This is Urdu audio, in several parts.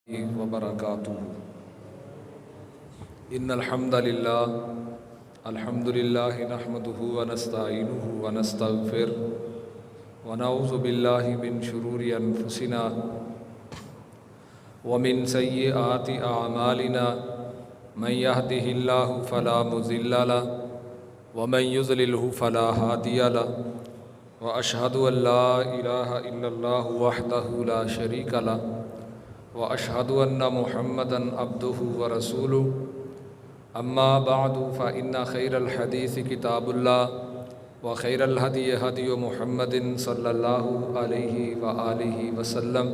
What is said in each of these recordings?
وبرکاتہ ان الحمد للہ نحمده ونستعینه ونستغفر ونعوذ باللہ من شرور انفسنا ومن سیئات اعمالنا من يهده الله فلا مضل له ومن يضلله فلا هادي له واشهد ان لا اله الا الله وحده لا شريك له واشهد ان محمدا عبده ورسوله اما بعد فان خير الحديث كتاب الله وخير الهدي هدي محمد صلى الله عليه واله وسلم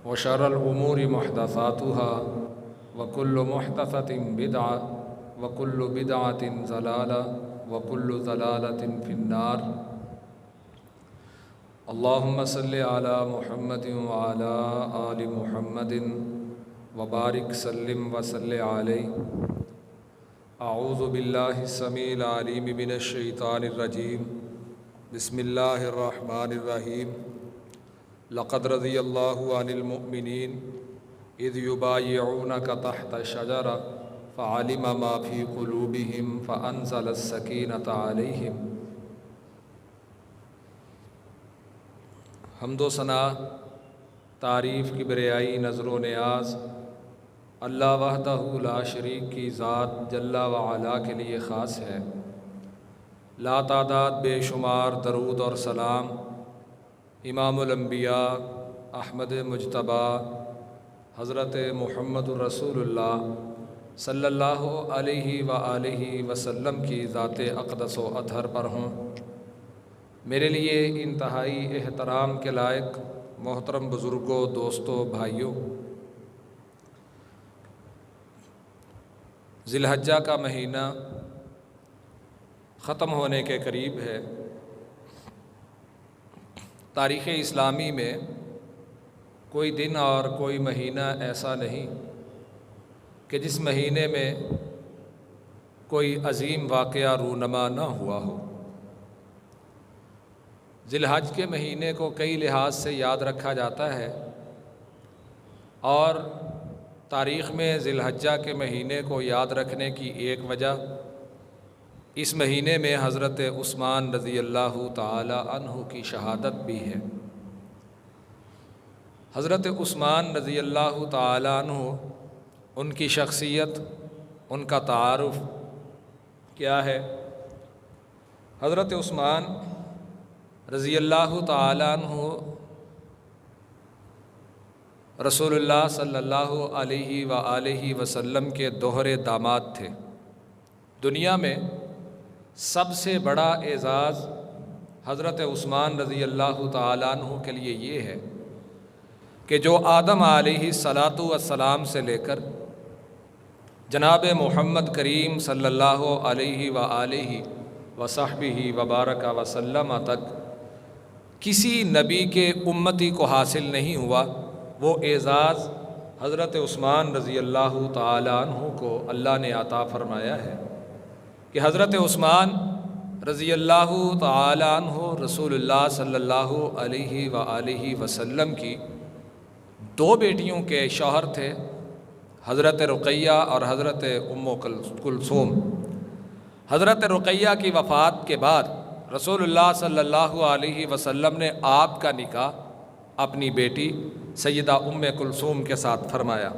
وشر الامور محدثاتها وكل محدثة بدعة وكل بدعة ضلالة وكل ضلالة في النار اللهم صل على محمد وعلى آل محمد وبارك سلم وصل عليه اعوذ باللہ السمیع العلیم من الشیطان الرجیم بسم اللہ الرحمن الرحیم لقد رضی اللہ عن المؤمنین اذ یبایعونک تحت الشجرہ فعلم ما فی قلوبہم فانزل السکینۃ علیہم۔ حمد و ثنا، تعریف، کبریائی، نظر و نیاز اللہ وحدہ لا شریک کی ذات جل و علا کے لیے خاص ہے۔ لا تعداد بے شمار درود اور سلام امام الانبیاء احمد مجتبیٰ حضرت محمد الرسول اللہ صلی اللہ علیہ وآلہ وسلم کی ذات اقدس و اطہر پر ہوں۔ میرے لیے انتہائی احترام کے لائق محترم بزرگوں، دوستوں، بھائیوں، ذی الحجہ کا مہینہ ختم ہونے کے قریب ہے۔ تاریخ اسلامی میں کوئی دن اور کوئی مہینہ ایسا نہیں کہ جس مہینے میں کوئی عظیم واقعہ رونما نہ ہوا ہو۔ ذی الحج کے مہینے کو کئی لحاظ سے یاد رکھا جاتا ہے، اور تاریخ میں ذی الحجہ کے مہینے کو یاد رکھنے کی ایک وجہ اس مہینے میں حضرت عثمان رضی اللہ تعالی عنہ کی شہادت بھی ہے۔ حضرت عثمان رضی اللہ تعالی عنہ، ان کی شخصیت، ان کا تعارف کیا ہے؟ حضرت عثمان رضی اللہ تعالی عنہ رسول اللہ صلی اللہ علیہ وآلہ وسلم کے دوہرے داماد تھے۔ دنیا میں سب سے بڑا اعزاز حضرت عثمان رضی اللہ تعالی عنہ کے لیے یہ ہے کہ جو آدم علیہ الصلاۃ والسلام سے لے کر جناب محمد کریم صلی اللہ علیہ وآلہ وصحبہ وبارک وسلم تک کسی نبی کے امتی کو حاصل نہیں ہوا، وہ اعزاز حضرت عثمان رضی اللہ تعالی عنہ کو اللہ نے عطا فرمایا ہے کہ حضرت عثمان رضی اللہ تعالی عنہ رسول اللہ صلی اللہ علیہ وآلہ وسلم کی دو بیٹیوں کے شوہر تھے، حضرت رقیہ اور حضرت ام کلثوم۔ حضرت رقیہ کی وفات کے بعد رسول اللہ صلی اللہ علیہ وسلم نے آپ کا نکاح اپنی بیٹی سیدہ ام کلثوم کے ساتھ فرمایا۔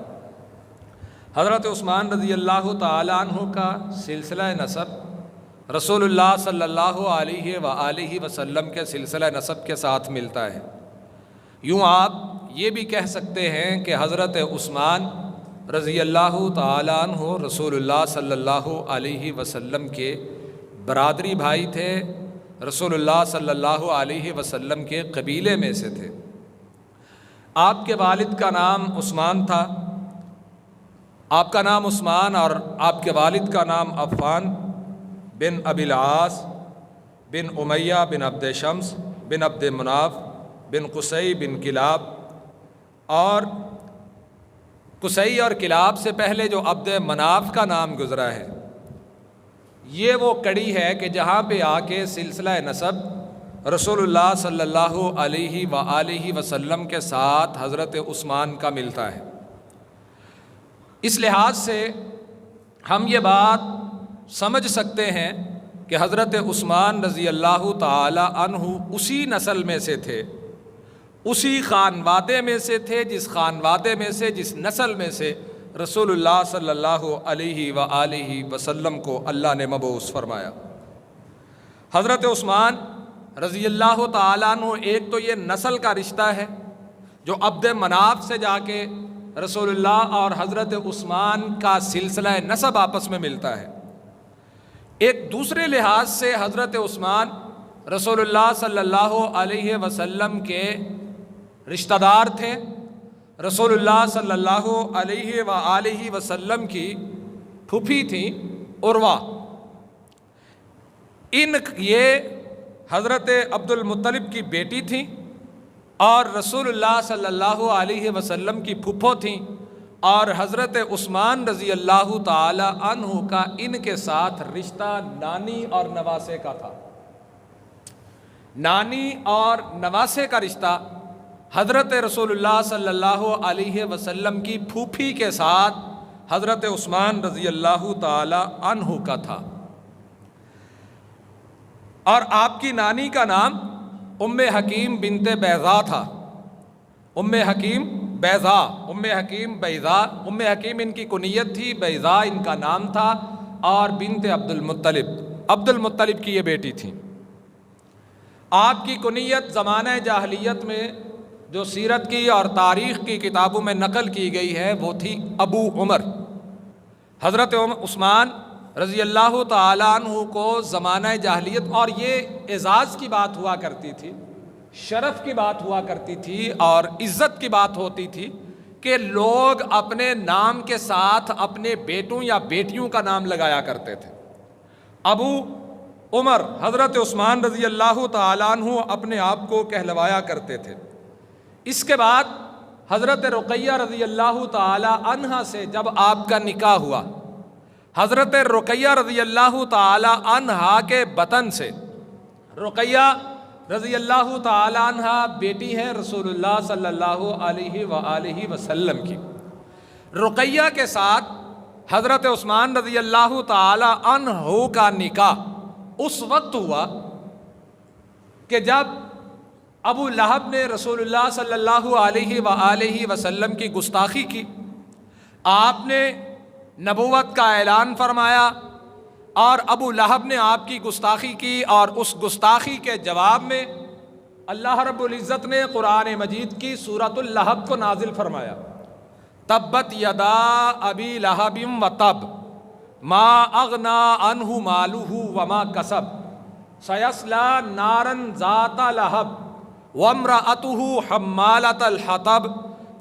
حضرت عثمان رضی اللہ تعالی عنہ کا سلسلہ نسب رسول اللہ صلی اللہ علیہ وآلہ وسلم کے سلسلہ نسب کے ساتھ ملتا ہے۔ یوں آپ یہ بھی کہہ سکتے ہیں کہ حضرت عثمان رضی اللہ تعالی عنہ رسول اللہ صلی اللہ علیہ وسلم کے برادری بھائی تھے، رسول اللہ صلی اللہ علیہ وسلم کے قبیلے میں سے تھے۔ آپ کے والد کا نام عثمان تھا، آپ کا نام عثمان، اور آپ کے والد کا نام عفان بن ابی العاص بن امیہ بن عبد شمس بن عبد مناف بن قصی بن کلاب، اور قصی اور کلاب سے پہلے جو عبد مناف کا نام گزرا ہے، یہ وہ کڑی ہے کہ جہاں پہ آ کے سلسلہ نسب رسول اللہ صلی اللہ علیہ وآلہ وسلم کے ساتھ حضرت عثمان کا ملتا ہے۔ اس لحاظ سے ہم یہ بات سمجھ سکتے ہیں کہ حضرت عثمان رضی اللہ تعالی عنہ اسی نسل میں سے تھے، اسی خانوادے میں سے تھے جس خانوادے میں سے، جس نسل میں سے رسول اللہ صلی اللہ علیہ وآلہ وسلم کو اللہ نے مبعوث فرمایا۔ حضرت عثمان رضی اللہ تعالیٰ عنہ، ایک تو یہ نسل کا رشتہ ہے جو عبد مناف سے جا کے رسول اللہ اور حضرت عثمان کا سلسلہ نسب آپس میں ملتا ہے۔ ایک دوسرے لحاظ سے حضرت عثمان رسول اللہ صلی اللہ علیہ وسلم کے رشتہ دار تھے۔ رسول اللہ صلی اللہ علیہ وآلہ وسلم کی پھوپھی تھیں عروہ، یہ حضرت عبد المطلب کی بیٹی تھیں اور رسول اللہ صلی اللہ علیہ وسلم کی پھوپھو تھیں، اور حضرت عثمان رضی اللہ تعالی عنہ کا ان کے ساتھ رشتہ نانی اور نواسے کا تھا۔ نانی اور نواسے کا رشتہ حضرت رسول اللہ صلی اللہ علیہ وسلم کی پھوپھی کے ساتھ حضرت عثمان رضی اللہ تعالی عنہ کا تھا، اور آپ کی نانی کا نام ام حکیم بنت بیضا تھا۔ ام حکیم بیضا، ام حکیم بیضا، ام حکیم ان کی کنیت تھی، بیضا ان کا نام تھا، اور بنت عبد المطلب، عبد المطلب کی یہ بیٹی تھی۔ آپ کی کنیت زمانہ جاہلیت میں جو سیرت کی اور تاریخ کی کتابوں میں نقل کی گئی ہے وہ تھی ابو عمر۔ حضرت عثمان رضی اللہ تعالیٰ عنہ کو زمانہ جاہلیت، اور یہ اعزاز کی بات ہوا کرتی تھی، شرف کی بات ہوا کرتی تھی، اور عزت کی بات ہوتی تھی کہ لوگ اپنے نام کے ساتھ اپنے بیٹوں یا بیٹیوں کا نام لگایا کرتے تھے۔ ابو عمر حضرت عثمان رضی اللہ تعالیٰ عنہ اپنے آپ کو کہلوایا کرتے تھے۔ اس کے بعد حضرت رقیہ رضی اللہ تعالی عنہا سے جب آپ کا نکاح ہوا، حضرت رقیہ رضی اللہ تعالی عنہا کے بطن سے، رقیہ رضی اللہ تعالی عنہا بیٹی ہیں رسول اللہ صلی اللہ علیہ وآلہ وسلم کی۔ رقیہ کے ساتھ حضرت عثمان رضی اللہ تعالی عنہ کا نکاح اس وقت ہوا کہ جب ابو لہب نے رسول اللہ صلی اللہ علیہ وآلہ وسلم کی گستاخی کی، آپ نے نبوت کا اعلان فرمایا، اور ابو لہب نے آپ کی گستاخی کی، اور اس گستاخی کے جواب میں اللہ رب العزت نے قرآن مجید کی سورۃ اللہب کو نازل فرمایا۔ تبت یدا ابی لہب وتب ما اغنا عنہ مالہ وما کسب سیصلی نارا ذات لہب وامرأتہ حمالۃ الحطب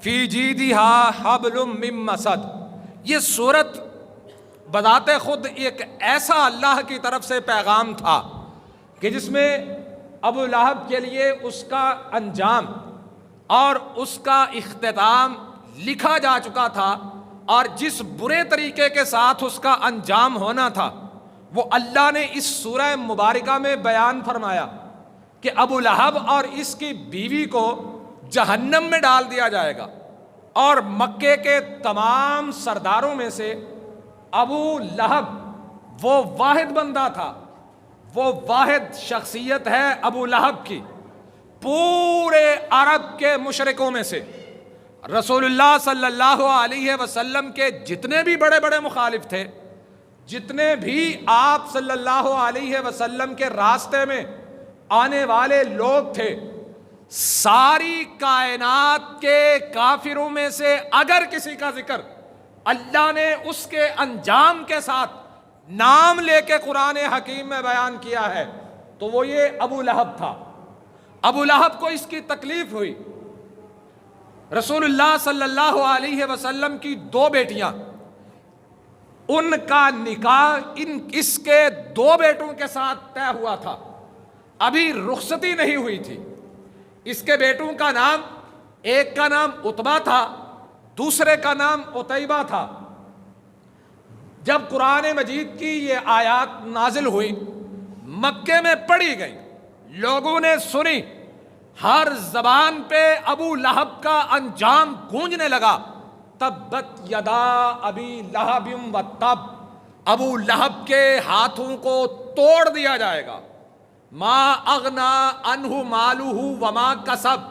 فی جیدہا حبل من مسد۔ یہ صورت بذات خود ایک ایسا اللہ کی طرف سے پیغام تھا کہ جس میں ابو لہب کے لیے اس کا انجام اور اس کا اختتام لکھا جا چکا تھا، اور جس برے طریقے کے ساتھ اس کا انجام ہونا تھا وہ اللہ نے اس سورہ مبارکہ میں بیان فرمایا کہ ابو لہب اور اس کی بیوی کو جہنم میں ڈال دیا جائے گا۔ اور مکے کے تمام سرداروں میں سے ابو لہب وہ واحد بندہ تھا، وہ واحد شخصیت ہے ابو لہب کی، پورے عرب کے مشرکوں میں سے رسول اللہ صلی اللہ علیہ وسلم کے جتنے بھی بڑے بڑے مخالف تھے، جتنے بھی آپ صلی اللہ علیہ وسلم کے راستے میں آنے والے لوگ تھے، ساری کائنات کے کافروں میں سے اگر کسی کا ذکر اللہ نے اس کے انجام کے ساتھ نام لے کے قرآن حکیم میں بیان کیا ہے تو وہ یہ ابو لہب تھا۔ ابو لہب کو اس کی تکلیف ہوئی، رسول اللہ صلی اللہ علیہ وسلم کی دو بیٹیاں، ان کا نکاح اس کے دو بیٹوں کے ساتھ طے ہوا تھا، ابھی رخصتی نہیں ہوئی تھی۔ اس کے بیٹوں کا نام، ایک کا نام عتبہ تھا، دوسرے کا نام عتیبہ تھا۔ جب قرآن مجید کی یہ آیات نازل ہوئی، مکے میں پڑھی گئی، لوگوں نے سنی، ہر زبان پہ ابو لہب کا انجام گونجنے لگا، تبت یدا ابی لہب و تب، ابو لہب کے ہاتھوں کو توڑ دیا جائے گا. ما اغنا عنہ مالہ وما کسب،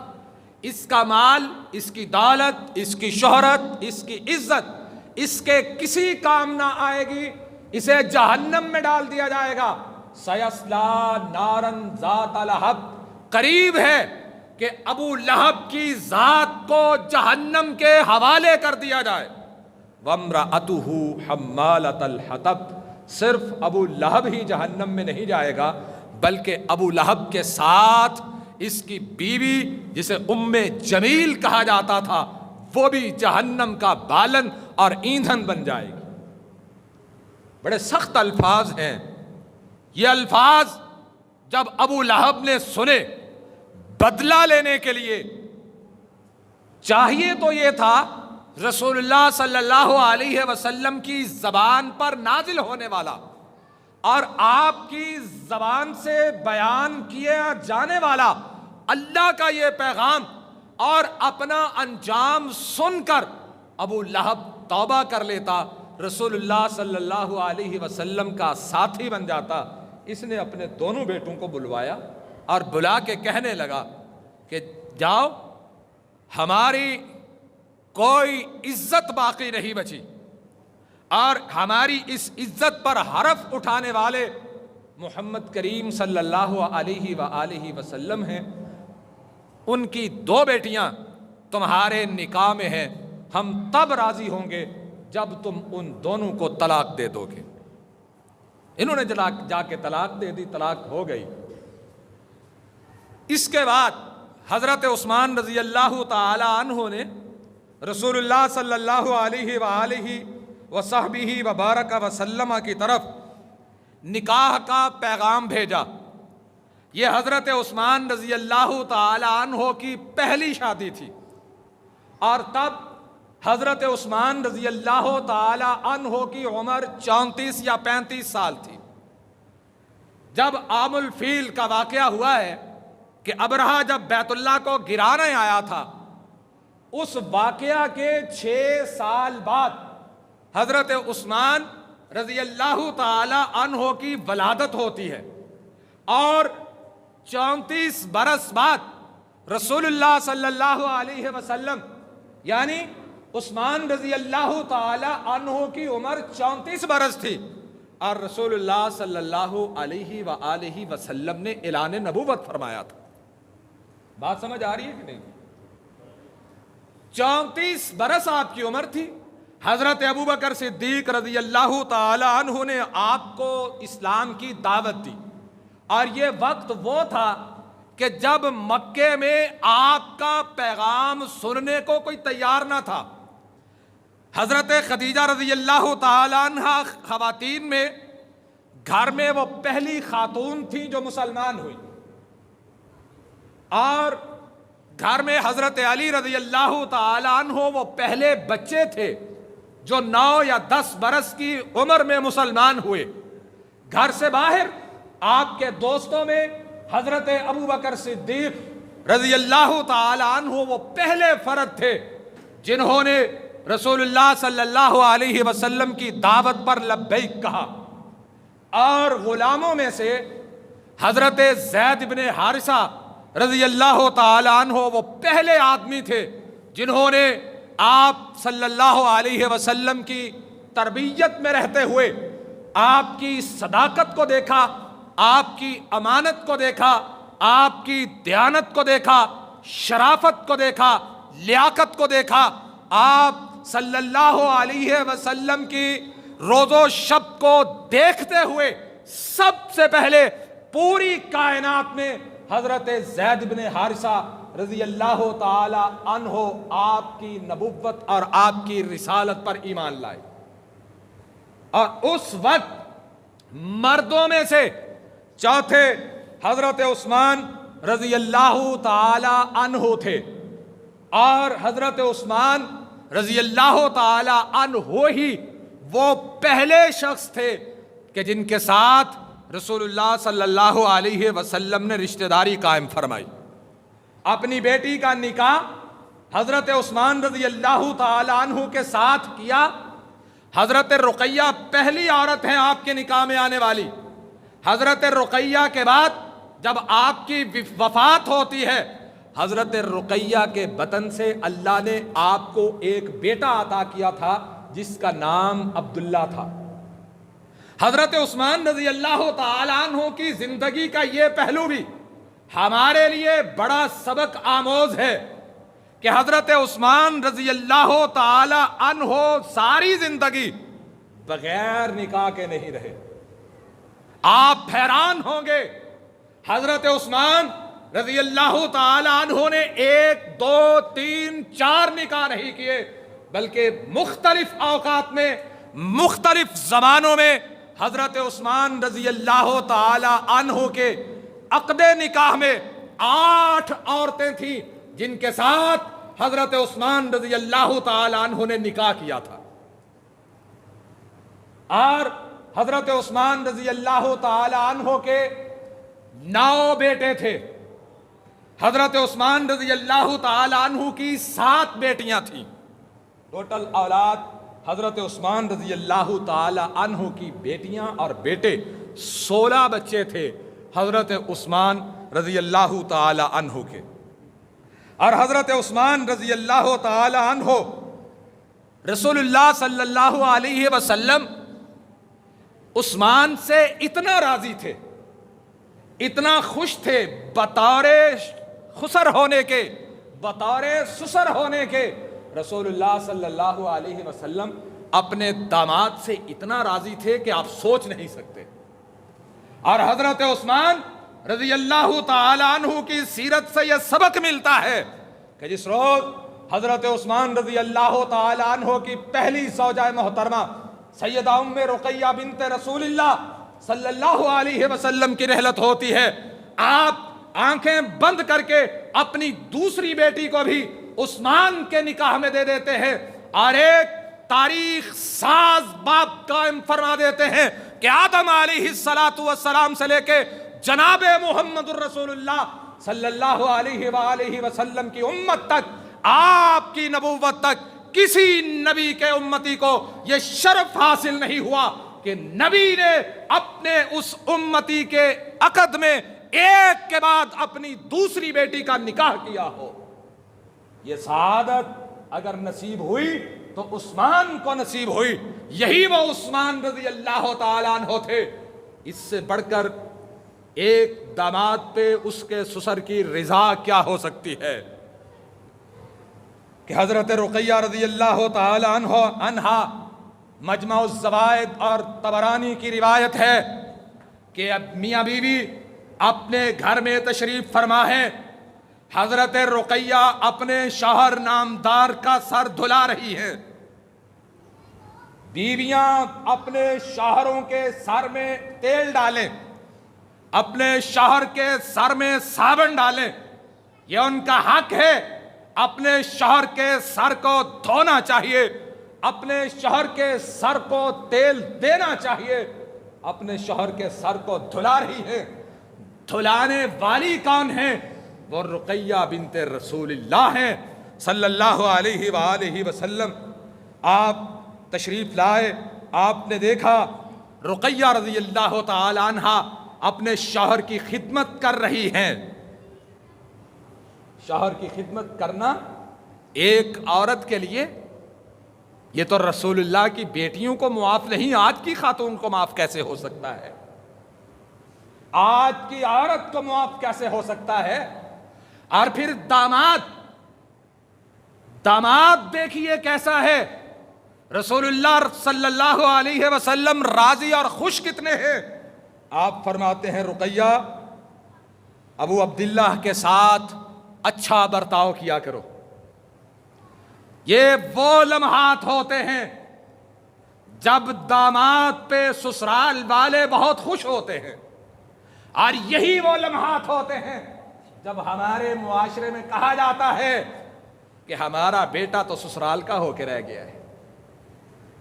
اس کا مال، اس کی دولت، اس کی شہرت، اس کی عزت اس کے کسی کام نہ آئے گی، اسے جہنم میں ڈال دیا جائے گا. سیصلا نارن ذات لہب، قریب ہے کہ ابو لہب کی ذات کو جہنم کے حوالے کر دیا جائے. وامرأتہ حمالۃ الحطب، صرف ابو لہب ہی جہنم میں نہیں جائے گا بلکہ ابو لہب کے ساتھ اس کی بیوی جسے ام جمیل کہا جاتا تھا وہ بھی جہنم کا بالن اور ایندھن بن جائے گی. بڑے سخت الفاظ ہیں یہ الفاظ. جب ابو لہب نے سنے، بدلہ لینے کے لیے چاہیے تو یہ تھا رسول اللہ صلی اللہ علیہ وسلم کی زبان پر نازل ہونے والا اور آپ کی زبان سے بیان کیا جانے والا اللہ کا یہ پیغام، اور اپنا انجام سن کر ابو لہب توبہ کر لیتا، رسول اللہ صلی اللہ علیہ وسلم کا ساتھی بن جاتا. اس نے اپنے دونوں بیٹوں کو بلوایا اور بلا کے کہنے لگا کہ جاؤ، ہماری کوئی عزت باقی نہیں بچی اور ہماری اس عزت پر حرف اٹھانے والے محمد کریم صلی اللہ علیہ وآلہ وسلم ہیں. ان کی 2 بیٹیاں تمہارے نکاح میں ہیں، ہم تب راضی ہوں گے جب تم ان دونوں کو طلاق دے دو گے. انہوں نے جا کے طلاق دے دی، طلاق ہو گئی. اس کے بعد حضرت عثمان رضی اللہ تعالی عنہ نے رسول اللہ صلی اللہ علیہ وآلہ وصحبہ وبارک وسلم کی طرف نکاح کا پیغام بھیجا. یہ حضرت عثمان رضی اللہ تعالی عنہ کی پہلی شادی تھی اور تب حضرت عثمان رضی اللہ تعالی عنہ کی عمر 34 یا 35 سال تھی. جب عام الفیل کا واقعہ ہوا ہے کہ ابرہہ جب بیت اللہ کو گرانے آیا تھا، اس واقعہ کے 6 سال بعد حضرت عثمان رضی اللہ تعالی عنہ کی ولادت ہوتی ہے اور 34 برس بعد رسول اللہ صلی اللہ علیہ وسلم یعنی عثمان رضی اللہ تعالی عنہ کی عمر 34 برس تھی اور رسول اللہ صلی اللہ علیہ وآلہ وسلم نے اعلان نبوت فرمایا تھا. بات سمجھ آ رہی ہے کہ نہیں؟ 34 برس آپ کی عمر تھی. حضرت ابوبکر صدیق رضی اللہ تعالی عنہ نے آپ کو اسلام کی دعوت دی اور یہ وقت وہ تھا کہ جب مکے میں آپ کا پیغام سننے کو کوئی تیار نہ تھا. حضرت خدیجہ رضی اللہ تعالی عنہ خواتین میں گھر میں وہ پہلی خاتون تھی جو مسلمان ہوئی اور گھر میں حضرت علی رضی اللہ تعالی عنہ وہ پہلے بچے تھے جو 9 یا 10 برس کی عمر میں مسلمان ہوئے. گھر سے باہر آپ کے دوستوں میں حضرت ابوبکر صدیق رضی اللہ تعالی عنہ وہ پہلے فرد تھے جنہوں نے رسول اللہ صلی اللہ علیہ وسلم کی دعوت پر لبیک کہا. اور غلاموں میں سے حضرت زید بن حارثہ رضی اللہ تعالی عنہ وہ پہلے آدمی تھے جنہوں نے آپ صلی اللہ علیہ وسلم کی تربیت میں رہتے ہوئے آپ کی صداقت کو دیکھا، آپ کی امانت کو دیکھا، آپ کی دیانت کو دیکھا، شرافت کو دیکھا، لیاقت کو دیکھا. آپ صلی اللہ علیہ وسلم کی روز و شب کو دیکھتے ہوئے سب سے پہلے پوری کائنات میں حضرت زید بن حارثہ رضی اللہ تعالی عنہ آپ کی نبوت اور آپ کی رسالت پر ایمان لائے. اور اس وقت مردوں میں سے چوتھے حضرت عثمان رضی اللہ تعالی عنہ تھے اور حضرت عثمان رضی اللہ تعالی عنہ ہی وہ پہلے شخص تھے کہ جن کے ساتھ رسول اللہ صلی اللہ علیہ وسلم نے رشتہ داری قائم فرمائی. اپنی بیٹی کا نکاح حضرت عثمان رضی اللہ تعالی عنہ کے ساتھ کیا. حضرت رقیہ پہلی عورت ہیں آپ کے نکاح میں آنے والی. حضرت رقیہ کے بعد جب آپ کی وفات ہوتی ہے، حضرت رقیہ کے بطن سے اللہ نے آپ کو ایک بیٹا عطا کیا تھا جس کا نام عبداللہ تھا. حضرت عثمان رضی اللہ تعالی عنہ کی زندگی کا یہ پہلو بھی ہمارے لیے بڑا سبق آموز ہے کہ حضرت عثمان رضی اللہ تعالی عنہ ساری زندگی بغیر نکاح کے نہیں رہے. آپ حیران ہوں گے، حضرت عثمان رضی اللہ تعالی عنہ نے 1 2 3 4 نکاح نہیں کیے، بلکہ مختلف اوقات میں مختلف زمانوں میں حضرت عثمان رضی اللہ تعالی عنہ کے عقد نکاح میں 8 عورتیں تھیں جن کے ساتھ حضرت عثمان رضی اللہ تعالی عنہ نے نکاح کیا تھا. اور حضرت عثمان رضی اللہ تعالی عنہ کے 9 بیٹے تھے. حضرت عثمان رضی اللہ تعالی عنہ کی 7 بیٹیاں تھیں. ٹوٹل اولاد حضرت عثمان رضی اللہ تعالی عنہ کی بیٹیاں اور بیٹے 16 بچے تھے حضرت عثمان رضی اللہ تعالی عنہ کے. اور حضرت عثمان رضی اللہ تعالی عنہ رسول اللہ صلی اللہ علیہ وسلم عثمان سے اتنا راضی تھے، اتنا خوش تھے، بطور خسر ہونے کے، بطور سسر ہونے کے رسول اللہ صلی اللہ علیہ وسلم اپنے داماد سے اتنا راضی تھے کہ آپ سوچ نہیں سکتے. اور حضرت عثمان رضی اللہ تعالی عنہ کی سیرت سے یہ سبق ملتا ہے کہ جس روز حضرت عثمان رضی اللہ تعالی عنہ کی پہلی زوجہ محترمہ سیدہ ام رقیہ بنت رسول اللہ صلی اللہ علیہ وسلم کی رحلت ہوتی ہے، آپ آنکھیں بند کر کے اپنی دوسری بیٹی کو بھی عثمان کے نکاح میں دے دیتے ہیں اور ایک تاریخ ساز باب قائم فرما دیتے ہیں کہ آدم علیہ السلام سے لے کے جناب محمد الرسول اللہ صلی اللہ علیہ وآلہ وسلم کی امت تک، آپ کی نبوت تک کسی نبی کے امتی کو یہ شرف حاصل نہیں ہوا کہ نبی نے اپنے اس امتی کے عقد میں ایک کے بعد اپنی دوسری بیٹی کا نکاح کیا ہو. یہ سعادت اگر نصیب ہوئی تو عثمان کو نصیب ہوئی. یہی وہ عثمان رضی اللہ تعالیٰ عنہ تھے. اس سے بڑھ کر ایک داماد پہ اس کے سسر کی رضا کیا ہو سکتی ہے کہ حضرت رقیہ رضی اللہ تعالی عنہا مجمع الزوائد اور طبرانی کی روایت ہے کہ اب میاں بیوی اپنے گھر میں تشریف فرما ہے. حضرت رقیہ اپنے شوہر نامدار کا سر دھلا رہی ہے. بیویاں اپنے شوہروں کے سر میں تیل ڈالیں، اپنے شوہر کے سر میں صابن ڈالیں، یہ ان کا حق ہے. اپنے شوہر کے سر کو دھونا چاہیے، اپنے شوہر کے سر کو تیل دینا چاہیے. اپنے شوہر کے سر کو دھلا رہی ہے. دھلانے والی کون ہے؟ وہ رقیہ بنت رسول اللہ ہیں صلی اللہ علیہ وآلہ وسلم. آپ تشریف لائے، آپ نے دیکھا رقیہ رضی اللہ تعالی عنہا اپنے شوہر کی خدمت کر رہی ہیں. شوہر کی خدمت کرنا ایک عورت کے لیے، یہ تو رسول اللہ کی بیٹیوں کو معاف نہیں، آج کی خاتون کو معاف کیسے ہو سکتا ہے؟ آج کی عورت کو معاف کیسے ہو سکتا ہے؟ اور پھر داماد دیکھیے کیسا ہے. رسول اللہ صلی اللہ علیہ وسلم راضی اور خوش کتنے ہیں. آپ فرماتے ہیں رقیہ ابو عبداللہ کے ساتھ اچھا برتاؤ کیا کرو. یہ وہ لمحات ہوتے ہیں جب داماد پہ سسرال والے بہت خوش ہوتے ہیں، اور یہی وہ لمحات ہوتے ہیں جب ہمارے معاشرے میں کہا جاتا ہے کہ ہمارا بیٹا تو سسرال کا ہو کے رہ گیا ہے،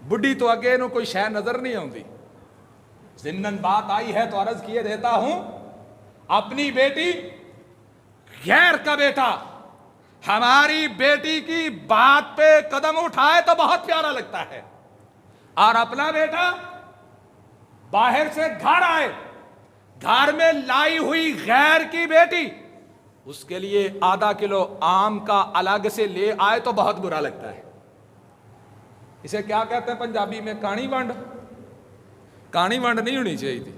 بڈھی تو اگے نو کوئی شے نظر نہیں آتی. ضمناً بات آئی ہے تو عرض کیے دیتا ہوں، اپنی بیٹی غیر کا بیٹا ہماری بیٹی کی بات پہ قدم اٹھائے تو بہت پیارا لگتا ہے، اور اپنا بیٹا باہر سے گھر آئے، گھر میں لائی ہوئی غیر کی بیٹی اس کے لیے آدھا کلو آم کا الگ سے لے آئے تو بہت برا لگتا ہے۔ اسے کیا کہتے ہیں پنجابی میں؟ کہانی ونڈ۔ کہانی ونڈ نہیں ہونی چاہیے تھی،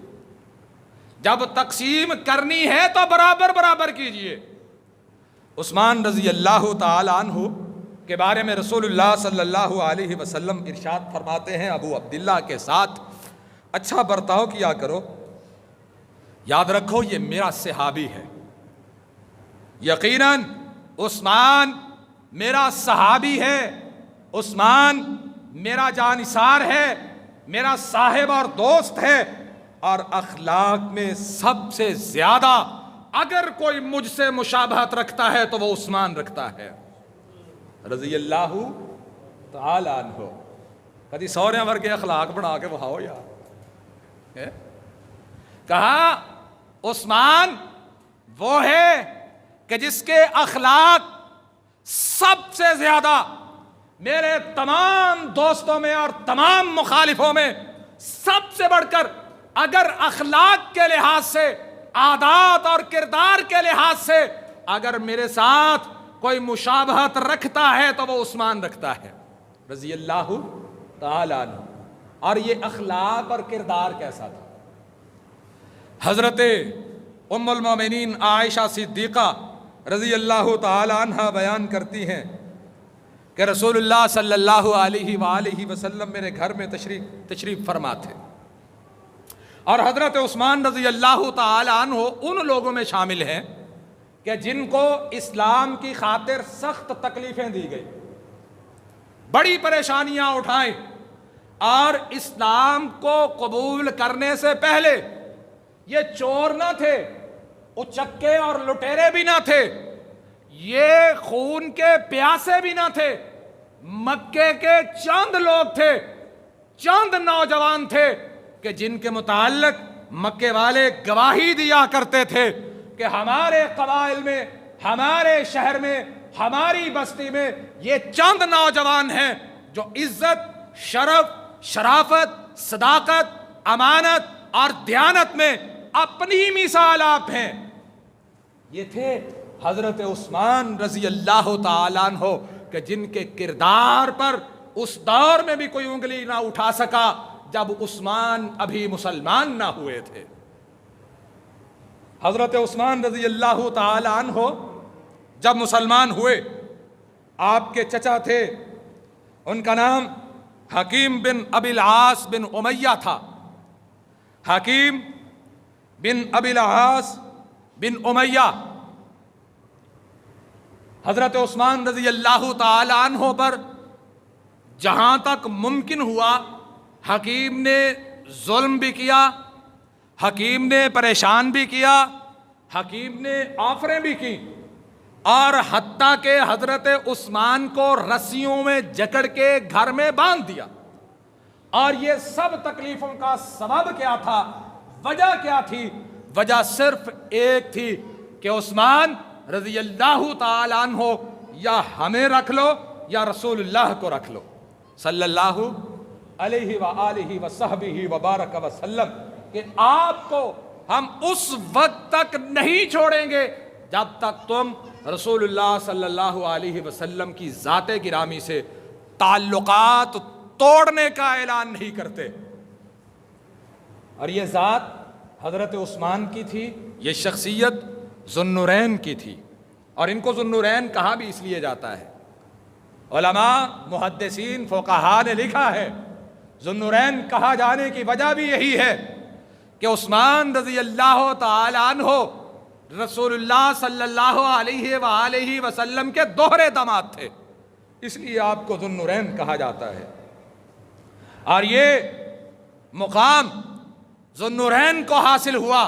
جب تقسیم کرنی ہے تو برابر برابر کیجئے۔ عثمان رضی اللہ تعالی عنہ کے بارے میں رسول اللہ صلی اللہ علیہ وسلم ارشاد فرماتے ہیں، ابو عبداللہ کے ساتھ اچھا برتاؤ کیا کرو، یاد رکھو یہ میرا صحابی ہے، یقیناً عثمان میرا صحابی ہے، عثمان میرا جانثار ہے، میرا صاحب اور دوست ہے، اور اخلاق میں سب سے زیادہ اگر کوئی مجھ سے مشابہت رکھتا ہے تو وہ عثمان رکھتا ہے رضی اللہ تعالی عنہ۔ کدی سوریاں ورگے اخلاق بنا کے بہاؤ یار۔ کہا عثمان وہ ہے کہ جس کے اخلاق سب سے زیادہ میرے تمام دوستوں میں اور تمام مخالفوں میں سب سے بڑھ کر اگر اخلاق کے لحاظ سے، عادات اور کردار کے لحاظ سے اگر میرے ساتھ کوئی مشابہت رکھتا ہے تو وہ عثمان رکھتا ہے رضی اللہ تعالی عنہ۔ اور یہ اخلاق اور کردار کیسا تھا؟ حضرت ام المومنین عائشہ صدیقہ رضی اللہ تعالی عنہ بیان کرتی ہیں کہ رسول اللہ صلی اللہ علیہ وآلہ وسلم میرے گھر میں تشریف فرما تھے، اور حضرت عثمان رضی اللہ تعالی عنہ ان لوگوں میں شامل ہیں کہ جن کو اسلام کی خاطر سخت تکلیفیں دی گئی، بڑی پریشانیاں اٹھائیں، اور اسلام کو قبول کرنے سے پہلے یہ چور نہ تھے، اچکے اور لٹیرے بھی نہ تھے، یہ خون کے پیاسے بھی نہ تھے، مکے کے چند لوگ تھے، چند نوجوان تھے کہ جن کے متعلق مکے والے گواہی دیا کرتے تھے کہ ہمارے قبائل میں، ہمارے شہر میں، ہماری بستی میں یہ چند نوجوان ہیں جو عزت، شرف، شرافت، صداقت، امانت اور دیانت میں اپنی مثال آپ ہیں۔ یہ تھے حضرت عثمان رضی اللہ تعالیٰ عنہ کہ جن کے کردار پر اس دور میں بھی کوئی انگلی نہ اٹھا سکا جب عثمان ابھی مسلمان نہ ہوئے تھے۔ حضرت عثمان رضی اللہ تعالی عنہ جب مسلمان ہوئے، آپ کے چچا تھے، ان کا نام حکیم بن ابی العاص بن امیہ تھا۔ حکیم بن ابی العاص بن امیہ حضرت عثمان رضی اللہ تعالی عنہ پر جہاں تک ممکن ہوا حکیم نے ظلم بھی کیا، حکیم نے پریشان بھی کیا، حکیم نے آفریں بھی کی، اور حتیٰ کہ حضرت عثمان کو رسیوں میں جکڑ کے گھر میں باندھ دیا۔ اور یہ سب تکلیفوں کا سبب کیا تھا؟ وجہ کیا تھی؟ وجہ صرف ایک تھی کہ عثمان رضی اللہ تعالی عنہ یا ہمیں رکھ لو یا رسول اللہ کو رکھ لو صلی اللہ علیہ وآلہ وصحبہ وبارک وسلم، کہ آپ کو ہم اس وقت تک نہیں چھوڑیں گے جب تک تم رسول اللہ صلی اللہ علیہ وسلم کی ذات گرامی سے تعلقات توڑنے کا اعلان نہیں کرتے۔ اور یہ ذات حضرت عثمان کی تھی، یہ شخصیت ذوالنورین کی تھی، اور ان کو ذوالنورین کہا بھی اس لیے جاتا ہے۔ علماء، محدثین، فقہاء نے لکھا ہے ذوالنورین کہا جانے کی وجہ بھی یہی ہے کہ عثمان رضی اللہ تعالی عنہ رسول اللہ صلی اللہ علیہ وآلہ وسلم کے دوہرے داماد تھے، اس لیے آپ کو ذوالنورین کہا جاتا ہے۔ اور یہ مقام ذوالنورین کو حاصل ہوا،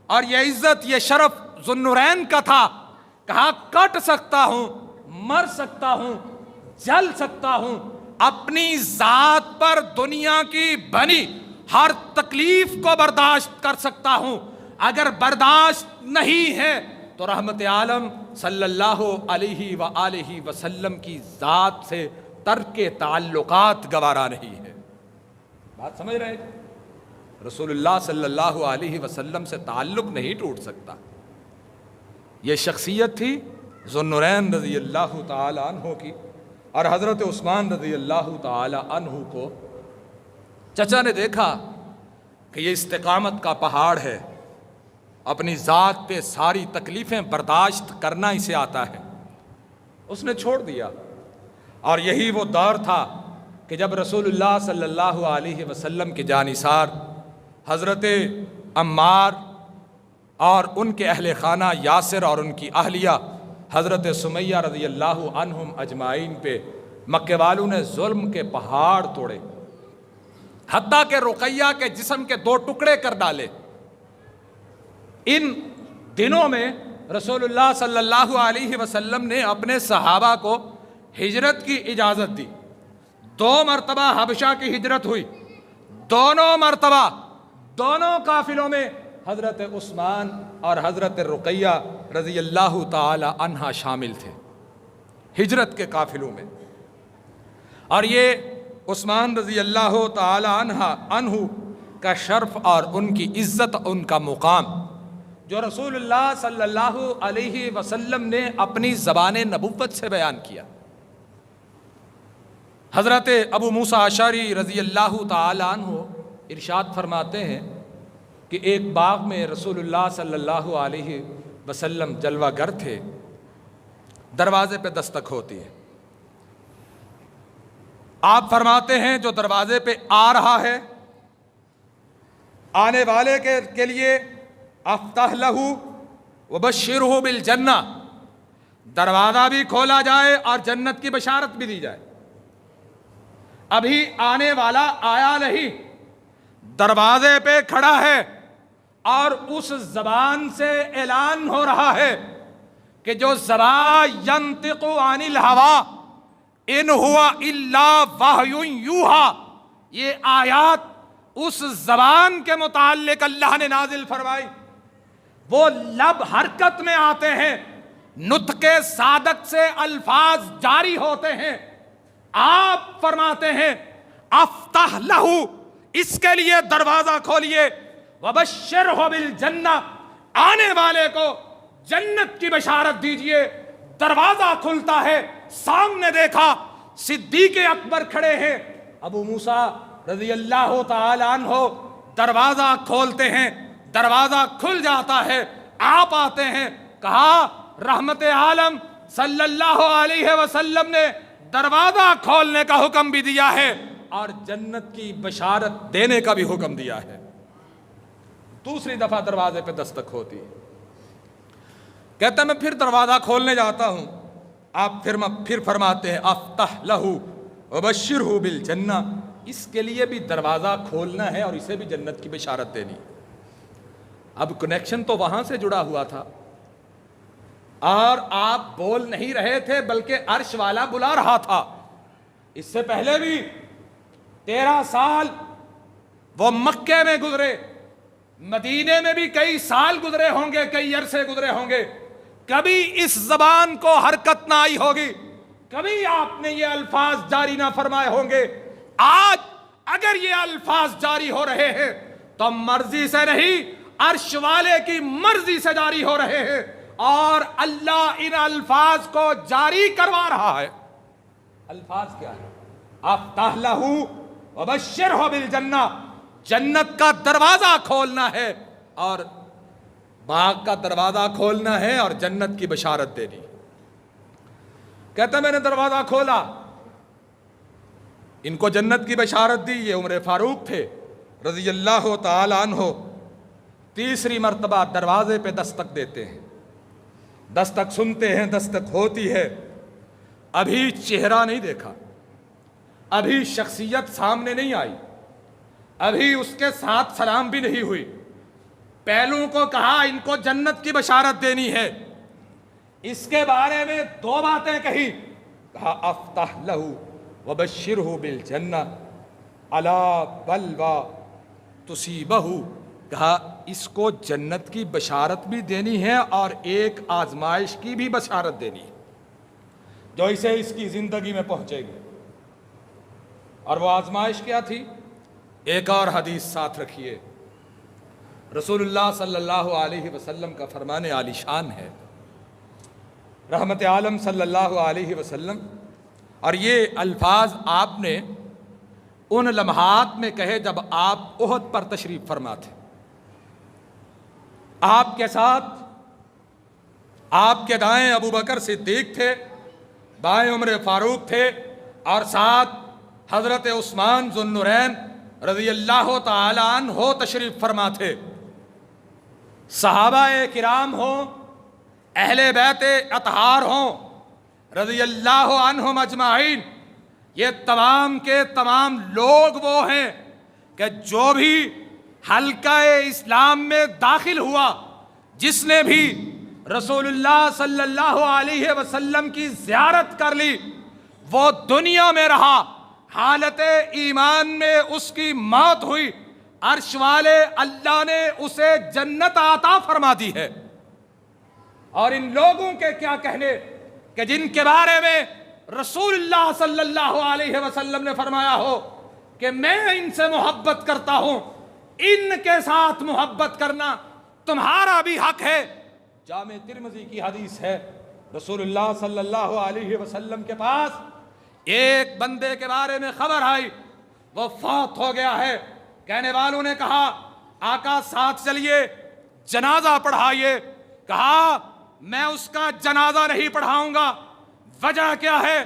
اور یہ عزت، یہ شرف ذوالنورین کا تھا۔ کہا کٹ سکتا ہوں، مر سکتا ہوں، جل سکتا ہوں، اپنی ذات پر دنیا کی بنی ہر تکلیف کو برداشت کر سکتا ہوں، اگر برداشت نہیں ہے تو رحمت عالم صلی اللہ علیہ وآلہ وسلم کی ذات سے ترک تعلقات گوارا نہیں ہے۔ بات سمجھ رہے ہیں؟ رسول اللہ صلی اللہ علیہ وسلم سے تعلق نہیں ٹوٹ سکتا۔ یہ شخصیت تھی ذو النورین رضی اللہ تعالی عنہ کی، اور حضرت عثمان رضی اللہ تعالی عنہ کو چچا نے دیکھا کہ یہ استقامت کا پہاڑ ہے، اپنی ذات پہ ساری تکلیفیں برداشت کرنا اسے آتا ہے، اس نے چھوڑ دیا۔ اور یہی وہ دور تھا کہ جب رسول اللہ صلی اللہ علیہ وسلم کے جانثار حضرت عمار اور ان کے اہل خانہ یاسر اور ان کی اہلیہ حضرت سمیہ رضی اللہ عنہم اجمعین پہ مکے والوں نے ظلم کے پہاڑ توڑے، حتیٰ کہ رقیہ کے جسم کے 2 ٹکڑے کر ڈالے۔ ان دنوں میں رسول اللہ صلی اللہ علیہ وسلم نے اپنے صحابہ کو ہجرت کی اجازت دی۔ 2 مرتبہ حبشہ کی ہجرت ہوئی، دونوں مرتبہ دونوں قافلوں میں حضرت عثمان اور حضرت رقیہ رضی اللہ تعالی عنہا شامل تھے ہجرت کے قافلوں میں۔ اور یہ عثمان رضی اللہ تعالی عنہ کا شرف اور ان کی عزت، ان کا مقام جو رسول اللہ صلی اللہ علیہ وسلم نے اپنی زبان نبوت سے بیان کیا۔ حضرت ابو موسیٰ اشعری رضی اللہ تعالی عنہ ارشاد فرماتے ہیں کہ ایک باغ میں رسول اللہ صلی اللہ علیہ وسلم جلوہ گر تھے، دروازے پہ دستک ہوتی ہے، آپ فرماتے ہیں جو دروازے پہ آ رہا ہے آنے والے کے لیے افتح لہو وبشرہ بالجنہ، دروازہ بھی کھولا جائے اور جنت کی بشارت بھی دی جائے۔ ابھی آنے والا آیا نہیں، دروازے پہ کھڑا ہے اور اس زبان سے اعلان ہو رہا ہے کہ جو زبان ینطق عن الہوی ان ہوا الا وحی یوحی، یہ آیات اس زبان کے متعلق اللہ نے نازل فرمائی۔ وہ لب حرکت میں آتے ہیں، نطق صادق سے الفاظ جاری ہوتے ہیں، آپ فرماتے ہیں افتح لہو، اس کے لیے دروازہ کھولیے، وبشرہ بالجنہ، آنے والے کو جنت کی بشارت دیجئے۔ دروازہ کھلتا ہے، سامنے دیکھا صدیق اکبر کھڑے ہیں، ابو موسیٰ رضی اللہ تعالی عنہ دروازہ کھولتے ہیں، دروازہ کھل جاتا ہے، آپ آتے ہیں، کہا رحمت عالم صلی اللہ علیہ وسلم نے دروازہ کھولنے کا حکم بھی دیا ہے اور جنت کی بشارت دینے کا بھی حکم دیا ہے۔ دوسری دفعہ دروازے پہ دستک ہوتی ہے، کہتا میں پھر دروازہ کھولنے جاتا ہوں، آپ پھر فرماتے ہیں افتح لہو وبشرہ بالجنہ، اس کے لیے بھی دروازہ کھولنا ہے اور اسے بھی جنت کی بشارت دینی۔ اب کنیکشن تو وہاں سے جڑا ہوا تھا اور آپ بول نہیں رہے تھے بلکہ عرش والا بلا رہا تھا۔ اس سے پہلے بھی 13 سال وہ مکے میں گزرے، مدینے میں بھی کئی سال گزرے ہوں گے، کئی عرصے گزرے ہوں گے، کبھی اس زبان کو حرکت نہ آئی ہوگی، کبھی آپ نے یہ الفاظ جاری نہ فرمائے ہوں گے۔ آج اگر یہ الفاظ جاری ہو رہے ہیں تو مرضی سے نہیں، عرش والے کی مرضی سے جاری ہو رہے ہیں، اور اللہ ان الفاظ کو جاری کروا رہا ہے۔ الفاظ کیا ہے؟ افتح لہو وبشرہ بالجنہ، جنت کا دروازہ کھولنا ہے اور باغ کا دروازہ کھولنا ہے اور جنت کی بشارت دینی۔ کہتا میں نے دروازہ کھولا، ان کو جنت کی بشارت دی، یہ عمر فاروق تھے رضی اللہ تعالی عنہ۔ تیسری مرتبہ دروازے پہ دستک دیتے ہیں، دستک سنتے ہیں، دستک ہوتی ہے، ابھی چہرہ نہیں دیکھا، ابھی شخصیت سامنے نہیں آئی، ابھی اس کے ساتھ سلام بھی نہیں ہوئی، پہلو کو کہا ان کو جنت کی بشارت دینی ہے۔ اس کے بارے میں 2 باتیں کہی، کہا افتح لہو وبشرہ بالجنہ الا بلوى تصیبہ کہا اس کو جنت کی بشارت بھی دینی ہے اور ایک آزمائش کی بھی بشارت دینی ہے جو اسے اس کی زندگی میں پہنچے گی. اور وہ آزمائش کیا تھی؟ ایک اور حدیث ساتھ رکھیے. رسول اللہ صلی اللہ علیہ وسلم کا فرمان عالی شان ہے، رحمت عالم صلی اللہ علیہ وسلم، اور یہ الفاظ آپ نے ان لمحات میں کہے جب آپ احد پر تشریف فرما تھے. آپ کے ساتھ آپ کے دائیں ابو بکر صدیق تھے، بائیں عمر فاروق تھے، اور ساتھ حضرت عثمان ذو النورین رضی اللہ تعالی عنہ تشریف فرما تھے. صحابہ کرام ہوں، اہل بیت اطہار ہوں رضی اللہ عنہم اجمعین، یہ تمام کے تمام لوگ وہ ہیں کہ جو بھی حلقہ اسلام میں داخل ہوا، جس نے بھی رسول اللہ صلی اللہ علیہ وسلم کی زیارت کر لی، وہ دنیا میں رہا، حالت ایمان میں اس کی موت ہوئی، عرش والے اللہ نے اسے جنت عطا فرما دی ہے. اور ان لوگوں کے کیا کہنے کہ جن کے بارے میں رسول اللہ صلی اللہ علیہ وسلم نے فرمایا ہو کہ میں ان سے محبت کرتا ہوں، ان کے ساتھ محبت کرنا تمہارا بھی حق ہے. جامع ترمذی کی حدیث ہے، رسول اللہ صلی اللہ علیہ وسلم کے پاس ایک بندے کے بارے میں خبر آئی، وہ فوت ہو گیا ہے. کہنے والوں نے کہا آقا ساتھ چلیے، جنازہ پڑھائیے. کہا میں اس کا جنازہ نہیں پڑھاؤں گا. وجہ کیا ہے؟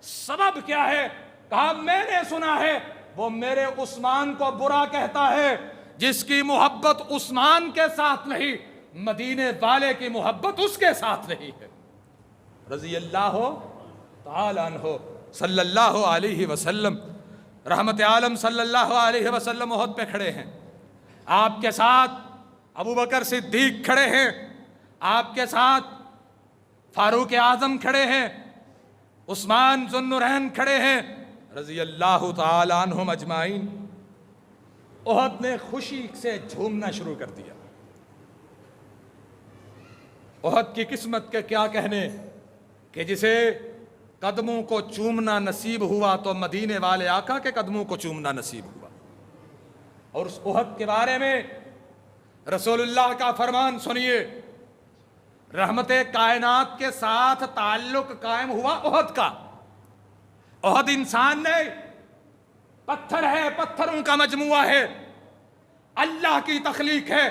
سبب کیا ہے؟ کہا میں نے سنا ہے وہ میرے عثمان کو برا کہتا ہے، جس کی محبت عثمان کے ساتھ نہیں، مدینے والے کی محبت اس کے ساتھ نہیں ہے. رضی اللہ تعالی عنہ صلی اللہ علیہ وسلم، رحمت عالم صلی اللہ علیہ وسلم احد پہ کھڑے ہیں. آپ کے ساتھ ابو بکر صدیق کھڑے ہیں، آپ کے ساتھ فاروق اعظم کھڑے ہیں، عثمان ذو النورین کھڑے ہیں رضی اللہ تعالی عنہم اجمعین. احد نے خوشی سے جھومنا شروع کر دیا. احد کی قسمت کے کیا کہنے کہ جسے قدموں کو چومنا نصیب ہوا تو مدینے والے آقا کے قدموں کو چومنا نصیب ہوا. اور اس احد کے بارے میں رسول اللہ کا فرمان سنیے، رحمت کائنات کے ساتھ تعلق قائم ہوا احد کا. احد انسان نہیں، پتھر ہے، پتھروں کا مجموعہ ہے، اللہ کی تخلیق ہے.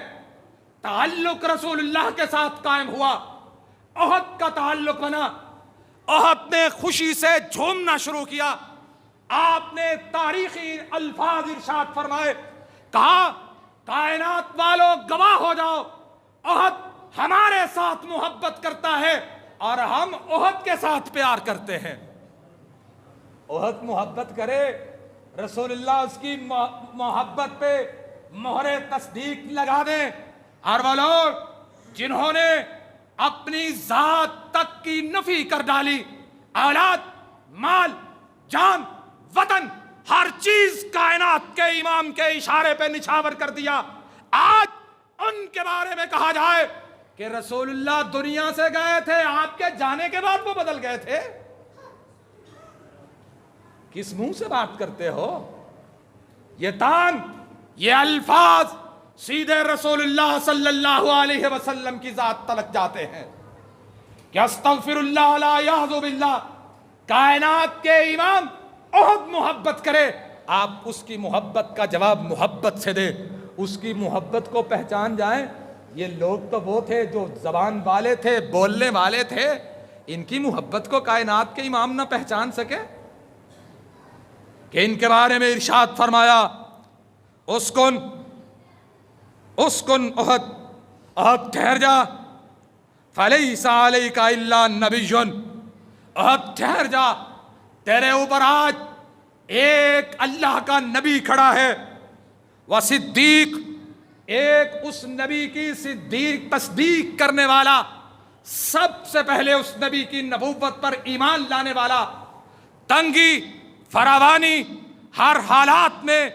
تعلق رسول اللہ کے ساتھ قائم ہوا، احد کا تعلق بنا. احد نے خوشی سے جھومنا شروع کیا. آپ نے تاریخی الفاظ ارشاد فرمائے، کہا کائنات والوں گواہ ہو جاؤ، احد ہمارے ساتھ محبت کرتا ہے اور ہم احد کے ساتھ پیار کرتے ہیں. احد محبت کرے، رسول اللہ اس کی محبت پہ مہر تصدیق لگا دیں. اور وہ لوگ جنہوں نے اپنی ذات تک کی نفی کر ڈالی، اولاد، مال، جان، وطن، ہر چیز کائنات کے امام کے اشارے پہ نچھاور کر دیا، آج ان کے بارے میں کہا جائے کہ رسول اللہ دنیا سے گئے تھے، آپ کے جانے کے بعد وہ بدل گئے تھے. کس منہ سے بات کرتے ہو؟ یہ تان، یہ الفاظ سیدھے رسول اللہ صلی اللہ علیہ وسلم کی ذات تلک جاتے ہیں کہ استغفر اللہ لا یعذ باللہ. کائنات کے امام احد محبت کرے، آپ اس کی محبت کا جواب محبت سے دے، اس کی محبت کو پہچان جائیں. یہ لوگ تو وہ تھے جو زبان والے تھے، بولنے والے تھے، ان کی محبت کو کائنات کے امام نہ پہچان سکے کہ ان کے بارے میں ارشاد فرمایا، اسکن احد، احد ٹھہر جا، فلیس علیک الا نبی، احد ٹھہر جا، تیرے اوپر آج ایک اللہ کا نبی کھڑا ہے، وصدیق، ایک اس نبی کی تصدیق کرنے والا، سب سے پہلے اس نبی کی نبوت پر ایمان لانے والا، تنگی فراوانی ہر حالات میں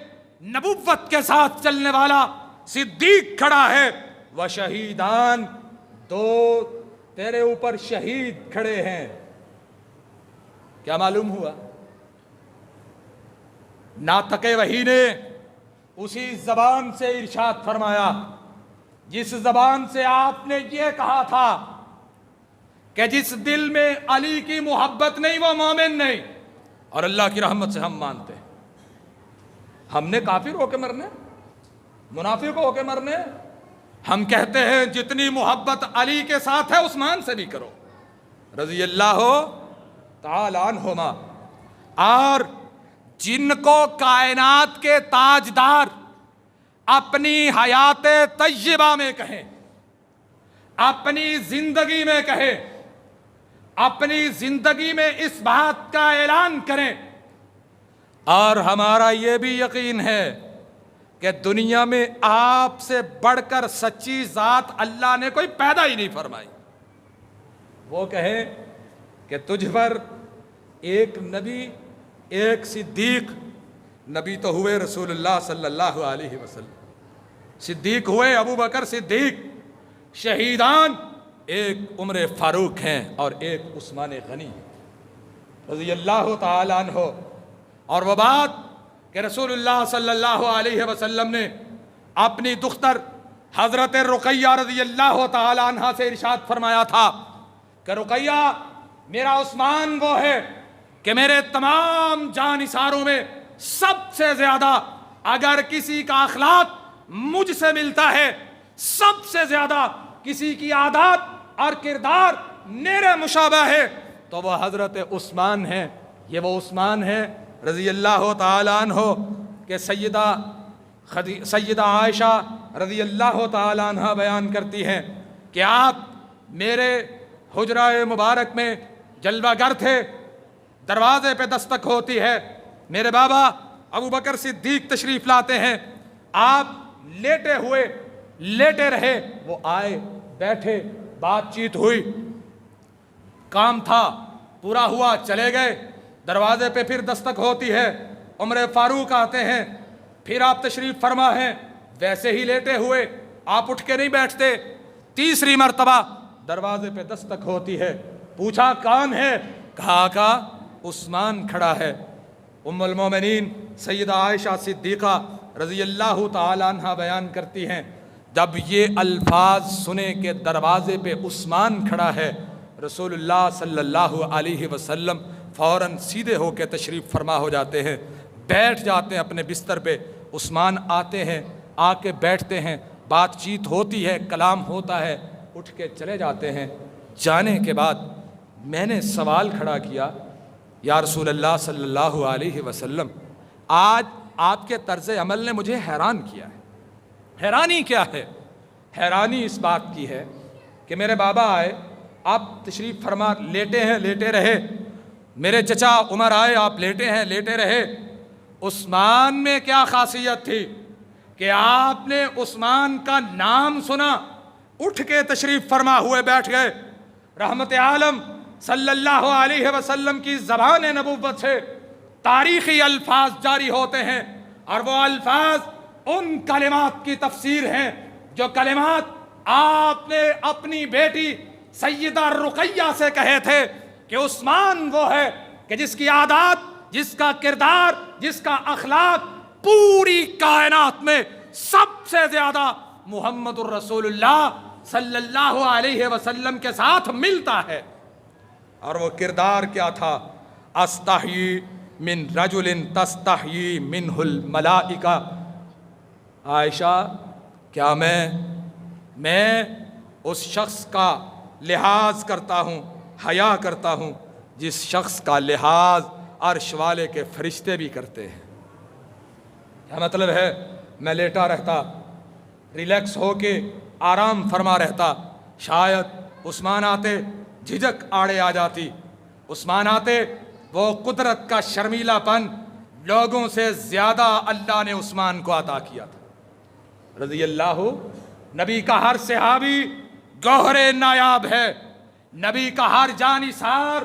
نبوت کے ساتھ چلنے والا، صدیق کھڑا ہے، و شہیدان، دو تیرے اوپر شہید کھڑے ہیں۔ کیا معلوم ہوا؟ ناطق وحی نے اسی زبان سے ارشاد فرمایا جس زبان سے آپ نے یہ کہا تھا کہ جس دل میں علی کی محبت نہیں وہ مومن نہیں، اور اللہ کی رحمت سے ہم مانتے ہیں۔ ہم نے کافر ہو کے مرنے، منافق ہو کے مرنے؟ ہم کہتے ہیں جتنی محبت علی کے ساتھ ہے عثمان سے بھی کرو رضی اللہ تعالی عنہما۔ اور جن کو کائنات کے تاجدار اپنی حیات طیبہ میں کہیں، اپنی زندگی میں کہیں، اپنی زندگی میں اس بات کا اعلان کریں، اور ہمارا یہ بھی یقین ہے کہ دنیا میں آپ سے بڑھ کر سچی ذات اللہ نے کوئی پیدا ہی نہیں فرمائی، وہ کہیں کہ تجھ پر ایک نبی، ایک صدیق، نبی تو ہوئے رسول اللہ صلی اللہ علیہ وسلم، صدیق ہوئے ابو بکر صدیق، شہیدان ایک عمر فاروق ہیں اور ایک عثمان غنی رضی اللہ تعالی عنہ۔ اور وہ بات کہ رسول اللہ صلی اللہ علیہ وسلم نے اپنی دختر حضرت رقیہ رضی اللہ تعالی عنہ سے ارشاد فرمایا تھا کہ رقیہ، میرا عثمان وہ ہے کہ میرے تمام جانثاروں میں سب سے زیادہ اگر کسی کا اخلاق مجھ سے ملتا ہے، سب سے زیادہ کسی کی عادات اور کردار میرے مشابہ ہے، تو وہ حضرت عثمان ہیں۔ یہ وہ عثمان ہیں رضی اللہ تعالی عنہ کہ سیدہ عائشہ رضی اللہ تعالی عنہ بیان کرتی ہیں کہ آپ میرے حجرہ مبارک میں جلوہ گر تھے، دروازے پہ دستک ہوتی ہے، میرے بابا ابو بکر صدیق تشریف لاتے ہیں، آپ لیٹے ہوئے لیٹے رہے، وہ آئے، بیٹھے، بات چیت ہوئی، کام تھا پورا ہوا، چلے گئے، دروازے پہ پھر دستک ہوتی ہے، عمر فاروق آتے ہیں، پھر آپ تشریف فرما ہیں، ویسے ہی لیٹے ہوئے، آپ اٹھ کے نہیں بیٹھتے، تیسری مرتبہ دروازے پہ دستک ہوتی ہے، پوچھا کون ہے؟ کہا آقا عثمان کھڑا ہے۔ ام المومنین سیدہ عائشہ صدیقہ رضی اللہ تعالی عنہ بیان کرتی ہیں جب یہ الفاظ سنے کہ دروازے پہ عثمان کھڑا ہے، رسول اللہ صلی اللہ علیہ وسلم فوراً سیدھے ہو کے تشریف فرما ہو جاتے ہیں، بیٹھ جاتے ہیں اپنے بستر پہ، عثمان آتے ہیں، آ کے بیٹھتے ہیں، بات چیت ہوتی ہے، کلام ہوتا ہے، اٹھ کے چلے جاتے ہیں۔ جانے کے بعد میں نے سوال کھڑا کیا، یا رسول اللہ صلی اللہ علیہ وسلم، آج آپ کے طرز عمل نے مجھے حیران کیا ہے۔ حیرانی کیا ہے؟ حیرانی اس بات کی ہے کہ میرے بابا آئے، آپ تشریف فرما لیٹے ہیں، لیٹے رہے، میرے چچا عمر آئے، آپ لیٹے ہیں، لیٹے رہے، عثمان میں کیا خاصیت تھی کہ آپ نے عثمان کا نام سنا، اٹھ کے تشریف فرما ہوئے بیٹھ گئے۔ رحمت عالم صلی اللہ علیہ وسلم کی زبان نبوت سے تاریخی الفاظ جاری ہوتے ہیں، اور وہ الفاظ ان کلمات کی تفسیر ہیں جو کلمات آپ نے اپنی بیٹی سیدہ رقیہ سے کہے تھے کہ عثمان وہ ہے کہ جس کی عادات، جس کا کردار، جس کا اخلاق پوری کائنات میں سب سے زیادہ محمد الرسول اللہ صلی اللہ علیہ وسلم کے ساتھ ملتا ہے۔ اور وہ کردار کیا تھا؟ استحیی من رجل تستحیی منہ الملائکہ۔ عائشہ، کیا میں اس شخص کا لحاظ کرتا ہوں، حیا کرتا ہوں جس شخص کا لحاظ عرش والے کے فرشتے بھی کرتے ہیں۔ کیا مطلب ہے؟ میں لیٹا رہتا، ریلیکس ہو کے آرام فرما رہتا، شاید عثمان آتے، جھجک آڑے آ جاتی، عثمان آتے، وہ قدرت کا شرمیلا پن لوگوں سے زیادہ اللہ نے عثمان کو عطا کیا تھا رضی اللہ۔ نبی کا ہر صحابی گوہر نایاب ہے، نبی کا ہر جانثار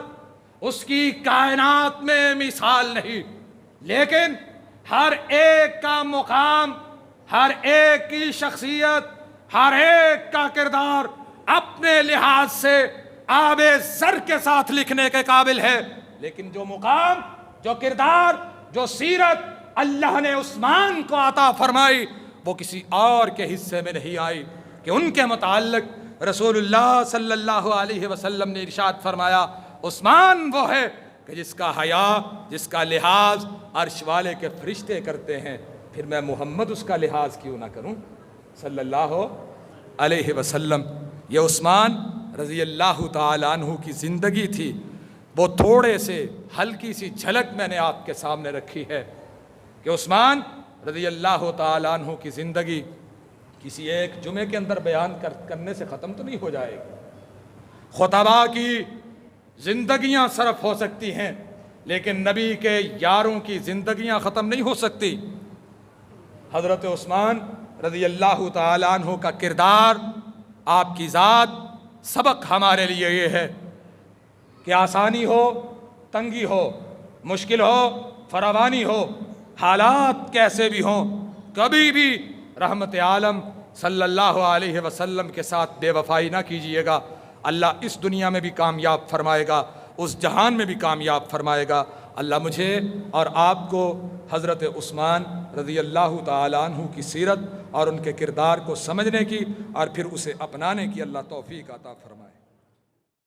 اس کی کائنات میں مثال نہیں، لیکن ہر ایک کا مقام، ہر ایک کی شخصیت، ہر ایک کا کردار اپنے لحاظ سے آب زر کے ساتھ لکھنے کے قابل ہے، لیکن جو مقام، جو کردار، جو سیرت اللہ نے عثمان کو عطا فرمائی وہ کسی اور کے حصے میں نہیں آئی، کہ ان کے متعلق رسول اللہ صلی اللہ علیہ وسلم نے ارشاد فرمایا عثمان وہ ہے کہ جس کا حیا، جس کا لحاظ عرش والے کے فرشتے کرتے ہیں، پھر میں محمد اس کا لحاظ کیوں نہ کروں صلی اللہ علیہ وسلم۔ یہ عثمان رضی اللہ تعالیٰ عنہ کی زندگی تھی، وہ تھوڑے سے ہلکی سی جھلک میں نے آپ کے سامنے رکھی ہے کہ عثمان رضی اللہ تعالیٰ عنہ کی زندگی کسی ایک جمعے کے اندر بیان کرنے سے ختم تو نہیں ہو جائے گی۔ خطباء کی زندگیاں صرف ہو سکتی ہیں لیکن نبی کے یاروں کی زندگیاں ختم نہیں ہو سکتی۔ حضرت عثمان رضی اللہ تعالیٰ عنہ کا کردار، آپ کی ذات، سبق ہمارے لیے یہ ہے کہ آسانی ہو، تنگی ہو، مشکل ہو، فراوانی ہو، حالات کیسے بھی ہوں، کبھی بھی رحمت عالم صلی اللہ علیہ وسلم کے ساتھ بے وفائی نہ کیجیے گا۔ اللہ اس دنیا میں بھی کامیاب فرمائے گا، اس جہان میں بھی کامیاب فرمائے گا۔ اللہ مجھے اور آپ کو حضرت عثمان رضی اللہ تعالیٰ عنہ کی سیرت اور ان کے کردار کو سمجھنے کی اور پھر اسے اپنانے کی اللہ توفیق عطا فرمائے۔